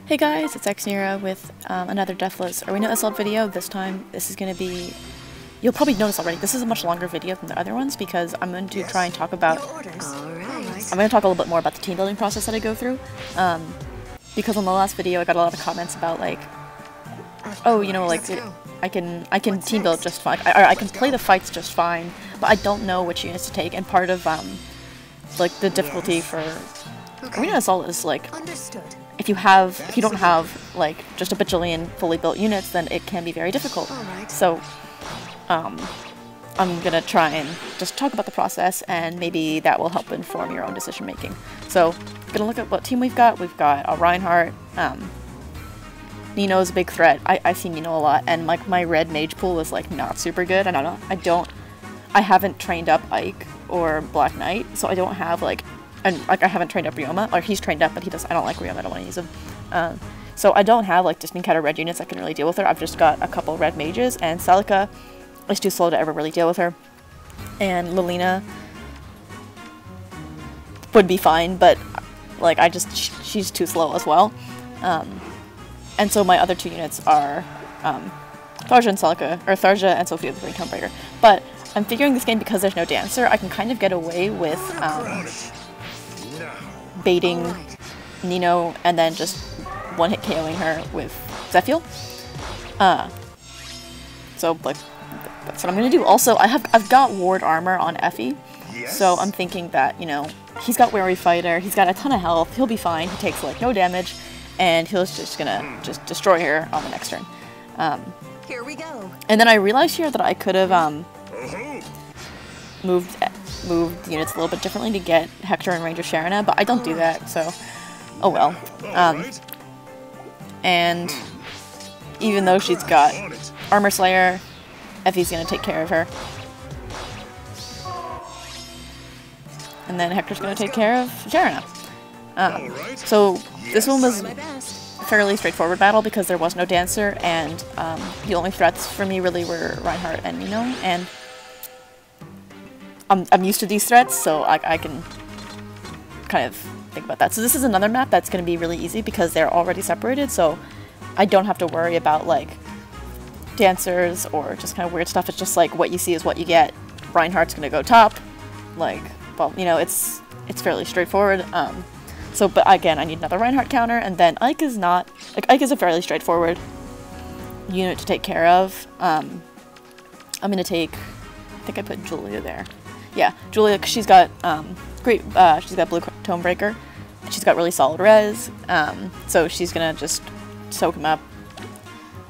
Hey guys, it's xNira with another Deathless Arena Assault video. This time, this is going to be... You'll probably notice already, this is a much longer video than the other ones because I'm going to try and talk about... I'm going to talk a little bit more about the team building process that I go through. Because on the last video I got a lot of comments about like, oh, you know, like, I can team build just fine, I can play the fights just fine, but I don't know which units to take, and part of, like, the difficulty for Arena Assault is, like, if you don't have, like, just a bajillion fully built units, then it can be very difficult. So, I'm gonna try and just talk about the process, and maybe that will help inform your own decision making. So, gonna look at what team we've got. We've got a Reinhardt, Nino's a big threat. I see Nino a lot, and like my red mage pool is like not super good. I haven't trained up Ike or Black Knight, so I don't have like, I haven't trained up Ryoma, or he's trained up, but I don't like Ryoma, I don't want to use him. So I don't have like distant counter red units that can really deal with her. I've just got a couple red mages, and Celica is too slow to ever really deal with her. And Lilina would be fine, but like she's too slow as well. And so my other two units are Tharja and Celica, or Tharja and Sophia the Green Tonebreaker. But I'm figuring this game, because there's no dancer, I can kind of get away with baiting Nino and then just one-hit KOing her with Zephyl. So like that's what I'm gonna do. Also, I've got ward armor on Effie, so I'm thinking that, you know, he's got Wary Fighter, he's got a ton of health, he'll be fine, he takes like no damage, and he's just gonna destroy her on the next turn. Here we go. And then I realized here that I could have moved units a little bit differently to get Hector in range of Sharana, but I don't do that, so oh well. And even though she's got Armor Slayer, Effie's gonna take care of her. And then Hector's gonna take care of Sharana. So this one was a fairly straightforward battle because there was no dancer, and the only threats for me really were Reinhardt and Nino, and I'm used to these threats, so I can kind of think about that. So this is another map that's going to be really easy because they're already separated, so I don't have to worry about like dancers or just kind of weird stuff. It's just like what you see is what you get. Reinhardt's going to go top, like, well, you know, it's fairly straightforward. So, but again, I need another Reinhardt counter, and then Ike is not, like, Ike is a fairly straightforward unit to take care of. I'm gonna take, I think I put Julia there. Yeah, Julia, cause she's got, she's got Blue Tonebreaker, and she's got really solid res, so she's gonna just soak him up,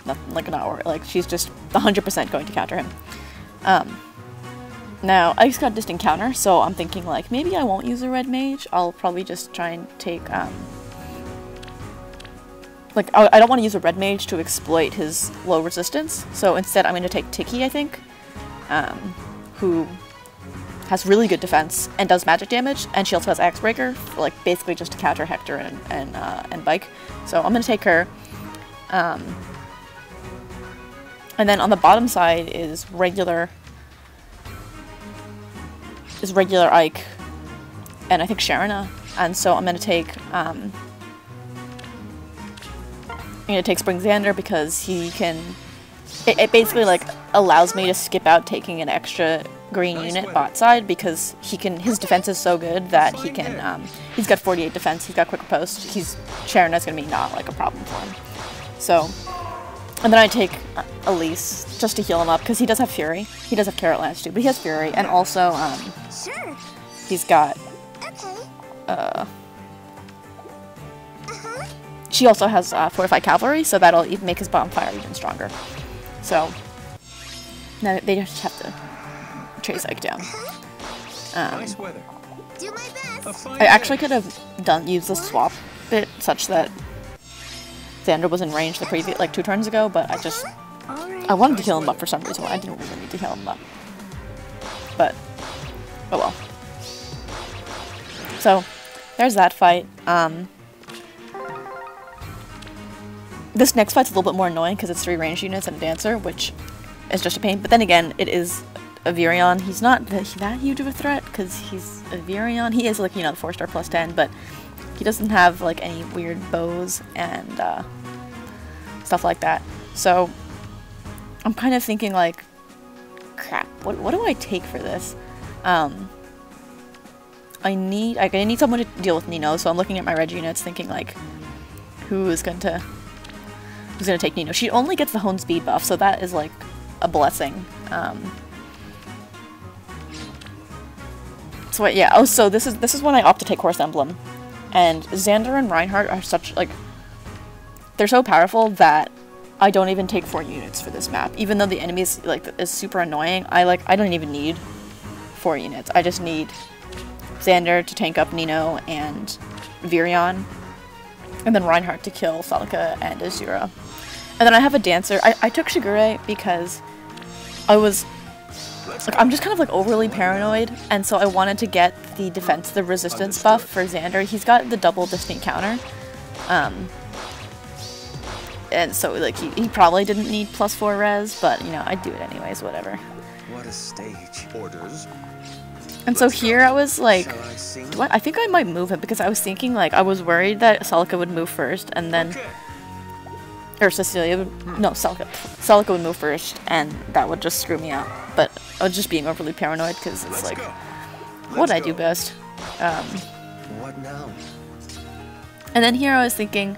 nothing like an hour, like, she's just 100% going to counter him. Now, Ike's got distant counter, so I'm thinking, like, maybe I won't use a red mage. I'll probably just try and take, like, I don't want to use a red mage to exploit his low resistance, so instead I'm going to take Tiki, I think, who has really good defense and does magic damage, and she also has Axe Breaker, like, basically just to counter Hector and Bike. So I'm going to take her. And then on the bottom side is regular Ike, and I think Sharana, and so I'm gonna take Spring Xander because he can. It basically like allows me to skip out taking an extra green unit bot side because his defense is so good that he can. He's got 48 defense. He's got quick post. Sharana's gonna be not like a problem for him. So. And then I take Elise just to heal him up because he does have Fury. He does have Carrot Lance too, but he has Fury, and also he's got she also has Fortified Cavalry, so that'll even make his bonfire even stronger. So now they just have to chase Ike down. I actually could have used the swap bit such that Xander was in range the previous, like 2 turns ago, but I wanted to heal him up for some reason. I didn't really need to heal him up. But, oh well. So, there's that fight. This next fight's a little bit more annoying because it's 3 ranged units and a dancer, which is just a pain. But then again, it is a Virion. He's not that huge of a threat because he's a Virion. He is like, you know, the 4-star plus 10, but He doesn't have like any weird bows and stuff like that. So I'm kind of thinking like, crap, what do I take for this? I need someone to deal with Nino, so I'm looking at my red units thinking like, who's gonna take Nino? She only gets the Hone Speed buff, so that is like a blessing. So yeah, oh, so this is when I opt to take Horse Emblem. And Xander and Reinhardt are such, like, they're so powerful that I don't even take 4 units for this map. Even though the enemy is, like, is super annoying, I don't even need 4 units. I just need Xander to tank up Nino and Virion, and then Reinhardt to kill Celica and xNira. And then I have a Dancer. I took Shigure because I was, like, I'm just kind of like overly paranoid, and so I wanted to get the resistance buff for Xander. He's got the double distinct counter, and so like he probably didn't need +4 res, but you know, I'd do it anyways, whatever. What a stage. Orders. And so here I was like, I think I might move him, because I was thinking like, I was worried that Celica would move first, and then, or Cecilia would, no, Celica would move first, and that would just screw me out. But I was just being overly paranoid, because it's like, what I do best. What now? And then here I was thinking,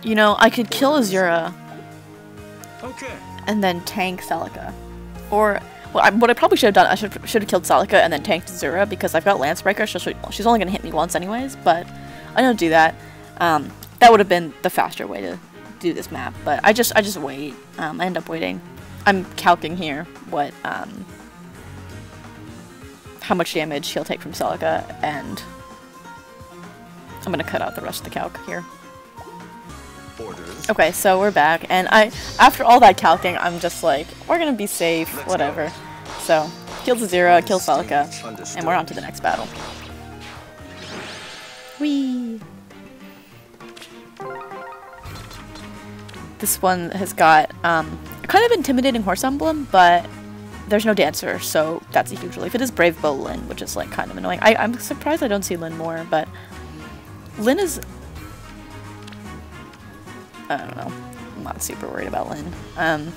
you know, I could kill xNira and then tank Celica. Or, well, what I probably should have done, I should have killed Celica and then tanked xNira, because I've got Lancebreaker, so she's only going to hit me once anyways, but I don't do that. That would have been the faster way to do this map, but I just wait. I end up waiting. I'm calcing here what, how much damage he'll take from Celica, and I'm gonna cut out the rest of the calc here. Orders. Okay, so we're back, and after all that calcing, I'm just like, we're gonna be safe, whatever. So, kills xNira, kills Celica, and we're on to the next battle. Whee! This one has got kind of intimidating Horse Emblem, but there's no Dancer, so that's a huge relief. It is Brave Bow Lyn, which is like kind of annoying. I'm surprised I don't see Lyn more, but Lyn is, I don't know. I'm not super worried about Lyn.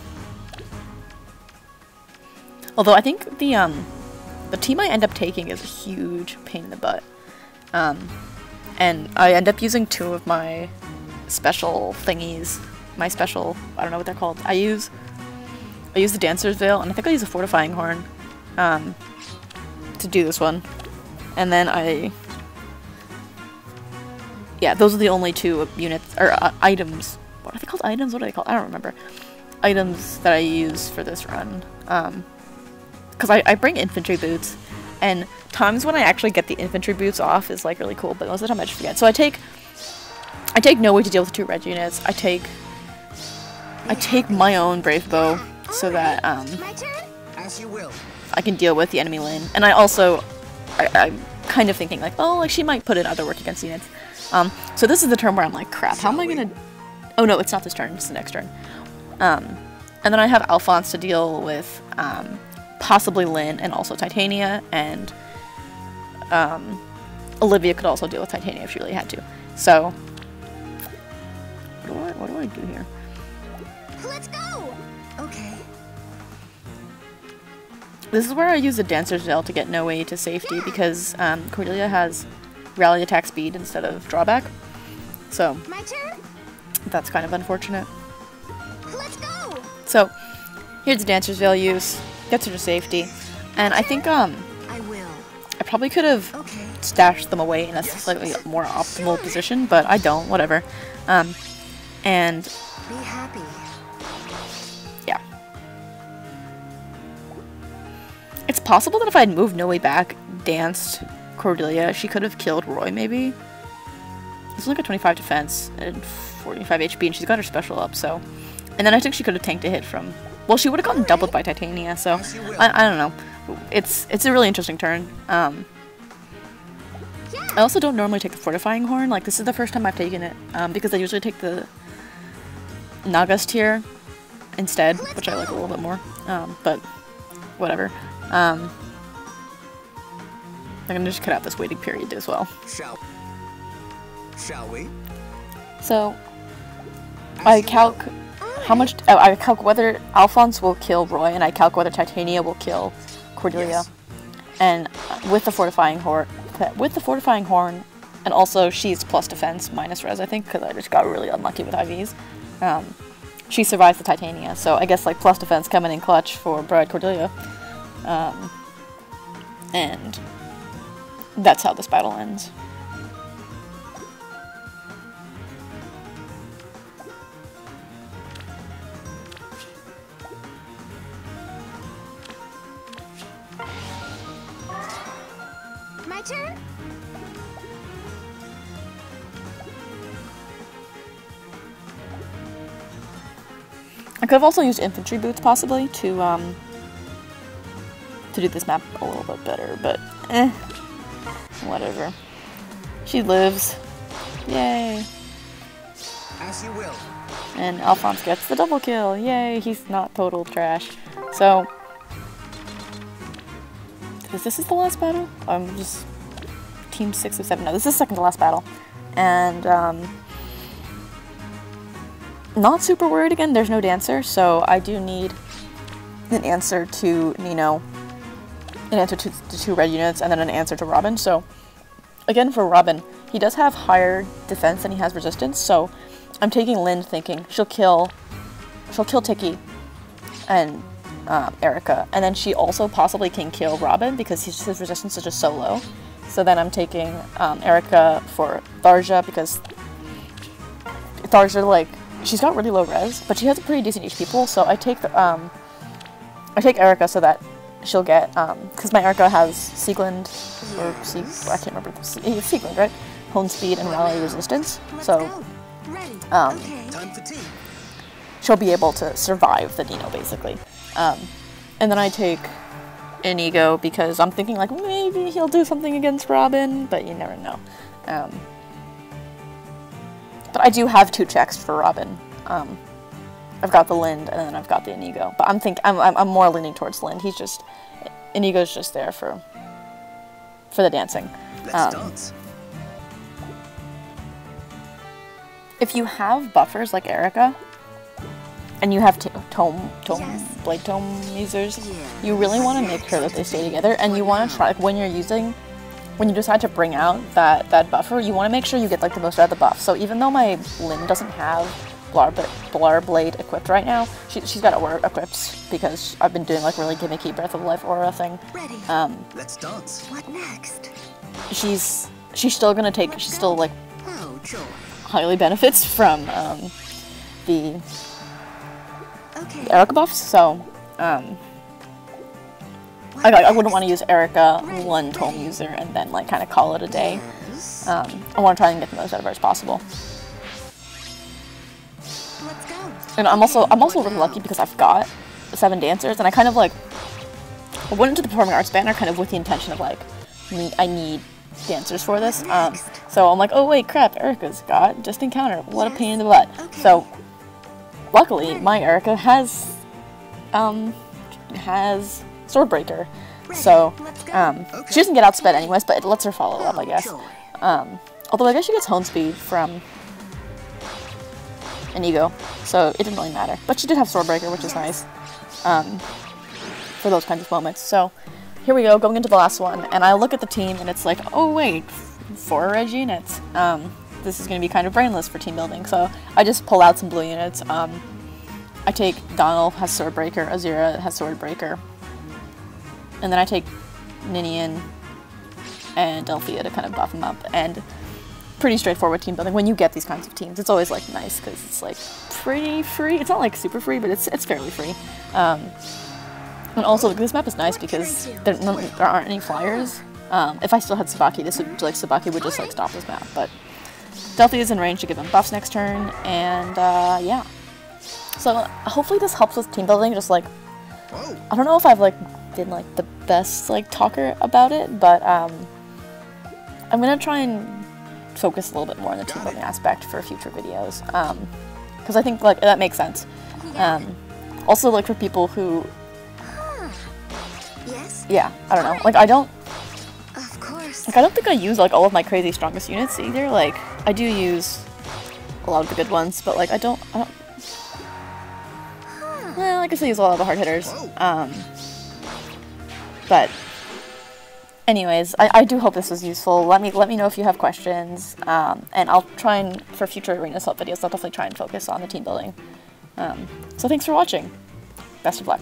Although I think the team I end up taking is a huge pain in the butt. And I end up using 2 of my special thingies. My special, I don't know what they're called. I use the Dancer's Veil, and I think I use a Fortifying Horn to do this one. And then yeah, those are the only 2 units, or items. What are they called? Items? What are they called? I don't remember. Items that I use for this run. Because I bring infantry boots, and times when I actually get the infantry boots off is like really cool, but most of the time I just forget. So I take no way to deal with 2 red units. I take my own Brave Bow so that As you will. I can deal with the enemy Lyn. And I'm kind of thinking like, oh, like she might put in other work against units. So this is the turn where I'm like, crap, how am I gonna... Oh no, it's not this turn, it's the next turn. And then I have Alphonse to deal with possibly Lyn and also Titania, and Olivia could also deal with Titania if she really had to. So, what do I do here? Let's go. Okay. This is where I use the Dancer's Veil to get no way to safety, because Cordelia has rally attack speed instead of drawback. So, My turn. that's kind of unfortunate. Let's go. So, here's the Dancer's Veil use. Gets her to safety. And I think, I will. I probably could have Okay. stashed them away in a slightly more optimal position, but I don't, whatever. And, Be happy. yeah. It's possible that if I had moved No Way Back, danced Cordelia, she could have killed Roy, maybe? This is like a 25 defense and 45 HP, and she's got her special up, so... And then I think she could have tanked a hit from... Well, she would have gotten doubled by Titania, so... I don't know. It's a really interesting turn. I also don't normally take the Fortifying Horn. Like, this is the first time I've taken it, because I usually take the Nagas tier instead, which I like a little bit more. But whatever. I'm gonna just cut out this waiting period as well. Shall we? So I calc how much. I calc whether Alphonse will kill Roy, and I calc whether Titania will kill Cordelia. Yes. And with the fortifying horn, and also she's plus defense minus res, I think, because I just got really unlucky with IVs. She survives the Titania, so I guess like plus defense coming in clutch for Bride Cordelia. And that's how this battle ends. My turn? I could have also used infantry boots possibly to do this map a little bit better, but whatever. She lives. Yay. As you will. And Alphonse gets the double kill. Yay, he's not total trash. So, this is the last battle? I'm just team 6 of 7. No, this is second to last battle. And, not super worried again. There's no dancer, so I do need an answer to Nino, an answer to the 2 red units, and then an answer to Robin. So, again, for Robin, he does have higher defense than he has resistance, so I'm taking Lind thinking she'll kill Tiki and Erica, and then she also possibly can kill Robin because his resistance is just so low. So then I'm taking Erica for Tharja because Tharja, like, she's got really low res, but she has a pretty decent HP pool. So I take Erica so that she'll get because my Erica has Sieglind or I can't remember Sieglind, right? Hone speed and rally resistance. So Time for tea. she'll be able to survive the Nino basically. And then I take Inigo because I'm thinking like maybe he'll do something against Robin, but you never know. But I do have 2 checks for Robin. I've got the Lind and then I've got the Inigo. But I'm more leaning towards Lind. Inigo's just there for the dancing. Let's dance. If you have buffers like Erica, and you have blade tome users, you really want to make sure that they stay together, and you want to try, like, when you decide to bring out that buffer, you want to make sure you get like the most out of the buff. So even though my Lynn doesn't have Blar Blade equipped right now, she's got it equipped because I've been doing like really gimmicky Breath of Life aura thing. Ready. Let's dance. What next? She's still gonna take. She's still like Oh, joy. highly benefits from the Okay. Erica buffs. So I wouldn't want to use Erica one tome user and then like kind of call it a day. Yes. I want to try and get the most out of her as possible. Let's go. And I'm also really lucky because I've got 7 dancers, and I kind of like I went into the performing arts banner kind of with the intention of like I need dancers for this. So I'm like, oh wait, crap, Erica's got just encounter. What a pain in the butt. Okay. So luckily, my Erica has Swordbreaker. So she doesn't get outsped anyways, but it lets her follow up, I guess. Although I guess she gets Hone Speed from Inigo, so it didn't really matter. But she did have Swordbreaker, which is nice for those kinds of moments. So here we go, going into the last one, and I look at the team, and it's like, oh wait, 4 red units. This is going to be kind of brainless for team building, so I just pull out some blue units. I take Donald has Swordbreaker, Azira has Swordbreaker, and then I take Ninian and Delphia to kind of buff them up, and pretty straightforward team building. When you get these kinds of teams, it's always like nice because it's like pretty free. It's not like super free, but it's fairly free. And also this map is nice because there aren't any flyers. If I still had Sabaki, Sabaki would just like stop this map, but Delphia is in range to give him buffs next turn, and yeah. So hopefully this helps with team building. Just like I don't know if I've like been like the best like talker about it, but I'm gonna try and focus a little bit more on the team building aspect for future videos, because I think like that makes sense. Also like for people who, yeah, I don't know, like I don't Of course. think I use like all of my crazy strongest units either. Like I do use a lot of the good ones, but like I don't well, I guess I use a lot of the hard hitters. But anyways, I do hope this was useful. Let me know if you have questions, and I'll try and, for future Arena Assault videos, I'll definitely try and focus on the team building. So thanks for watching. Best of luck.